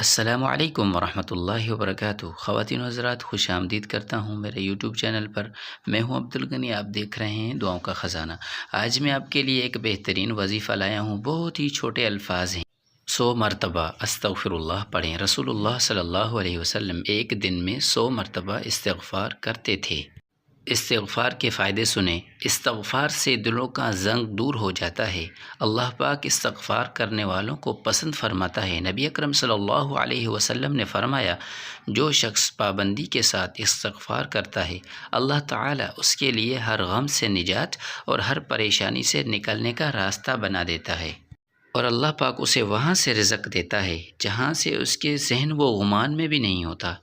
السلام علیکم ورحمۃ اللہ وبرکاتہ۔ خواتین و حضرات، خوش آمدید کرتا ہوں میرے یوٹیوب چینل پر۔ میں ہوں عبدالغنی، آپ دیکھ رہے ہیں دعاؤں کا خزانہ۔ آج میں آپ کے لیے ایک بہترین وظیفہ لایا ہوں، بہت ہی چھوٹے الفاظ ہیں۔ 100 مرتبہ استغفر اللہ پڑھیں۔ رسول اللہ صلی اللہ علیہ وسلم ایک دن میں 100 مرتبہ استغفار کرتے تھے۔ استغفار کے فائدے سنیں۔ استغفار سے دلوں کا زنگ دور ہو جاتا ہے۔ اللہ پاک استغفار کرنے والوں کو پسند فرماتا ہے۔ نبی اکرم صلی اللہ علیہ وسلم نے فرمایا، جو شخص پابندی کے ساتھ استغفار کرتا ہے، اللہ تعالیٰ اس کے لیے ہر غم سے نجات اور ہر پریشانی سے نکلنے کا راستہ بنا دیتا ہے، اور اللہ پاک اسے وہاں سے رزق دیتا ہے جہاں سے اس کے ذہن و گمان میں بھی نہیں ہوتا۔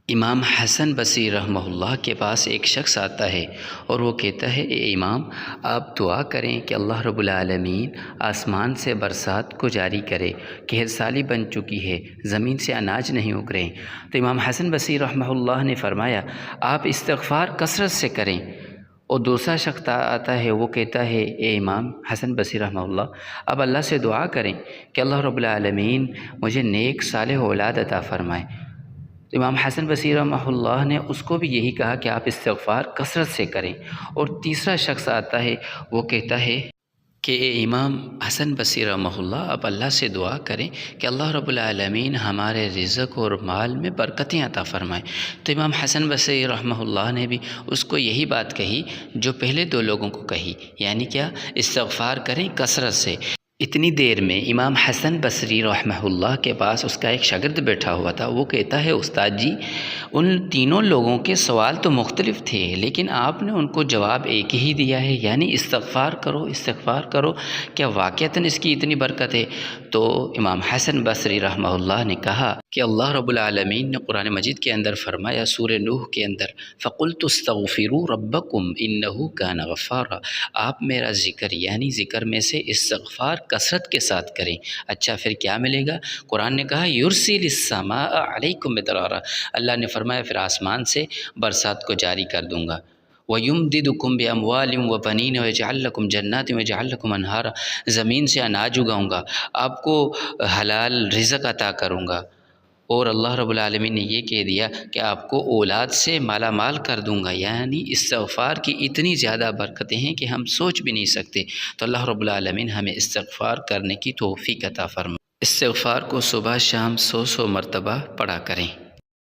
امام حسن بصری رحمہ اللہ کے پاس ایک شخص آتا ہے اور وہ کہتا ہے، اے امام، آپ دعا کریں کہ اللہ رب العالمین آسمان سے برسات کو جاری کرے۔ قحط سالی بن چکی ہے، زمین سے اناج نہیں اگ رہے۔ تو امام حسن بصری رحمہ اللہ نے فرمایا، آپ استغفار کثرت سے کریں۔ اور دوسرا شخص آتا ہے، وہ کہتا ہے، اے امام حسن بصری رحمہ اللہ، اب اللہ سے دعا کریں کہ اللہ رب العالمین مجھے نیک صالح اولاد عطا فرمائے۔ امام حسن بصری رحمہ اللہ نے اس کو بھی یہی کہا کہ آپ استغفار کثرت سے کریں۔ اور تیسرا شخص آتا ہے، وہ کہتا ہے کہ اے امام حسن بصری رحمہ اللہ، آپ اللہ سے دعا کریں کہ اللہ رب العالمین ہمارے رزق اور مال میں برکتیں عطا فرمائیں۔ تو امام حسن بصری رحمہ اللہ نے بھی اس کو یہی بات کہی جو پہلے دو لوگوں کو کہی، یعنی کیا؟ استغفار کریں کثرت سے۔ اتنی دیر میں امام حسن بصری رحمہ اللہ کے پاس اس کا ایک شاگرد بیٹھا ہوا تھا۔ وہ کہتا ہے، استاد جی، ان تینوں لوگوں کے سوال تو مختلف تھے، لیکن آپ نے ان کو جواب ایک ہی دیا ہے، یعنی استغفار کرو، استغفار کرو۔ کیا واقعتاً اس کی اتنی برکت ہے؟ تو امام حسن بصری رحمہ اللہ نے کہا کہ اللہ رب العالمین نے قرآن مجید کے اندر فرمایا، سورہ نوح کے اندر، فَقُلْتُ اسْتَغْفِرُوا رَبَّكُمْ إِنَّهُ كَانَ غَفَّارًا۔ آپ میرا ذکر یعنی ذکر میں سے استغفار کثرت کے ساتھ کریں۔ اچھا، پھر کیا ملے گا؟ قرآن نے کہا، یُرْسِلِ السَّمَاءَ عَلَيْكُمْ مِدْرَارًا۔ اللہ نے فرمایا، پھر آسمان سے برسات کو جاری کر دوں گا۔ وَيُمْدِدُكُمْ بِأَمْوَالٍ وَبَنِينَ وَيَجْعَلْ لَكُمْ جَنَّاتٍ وَيَجْعَلْ لَكُمْ أَنْهَارًا۔ زمین سے اناج اگاؤں گا، آپ کو حلال رزق عطا کروں گا۔ اور اللہ رب العالمین نے یہ کہہ دیا کہ آپ کو اولاد سے مالا مال کر دوں گا۔ یعنی استغفار کی اتنی زیادہ برکتیں ہیں کہ ہم سوچ بھی نہیں سکتے۔ تو اللہ رب العالمین ہمیں استغفار کرنے کی توفیق عطا فرمائے۔ استغفار کو صبح شام 100 مرتبہ پڑھا کریں۔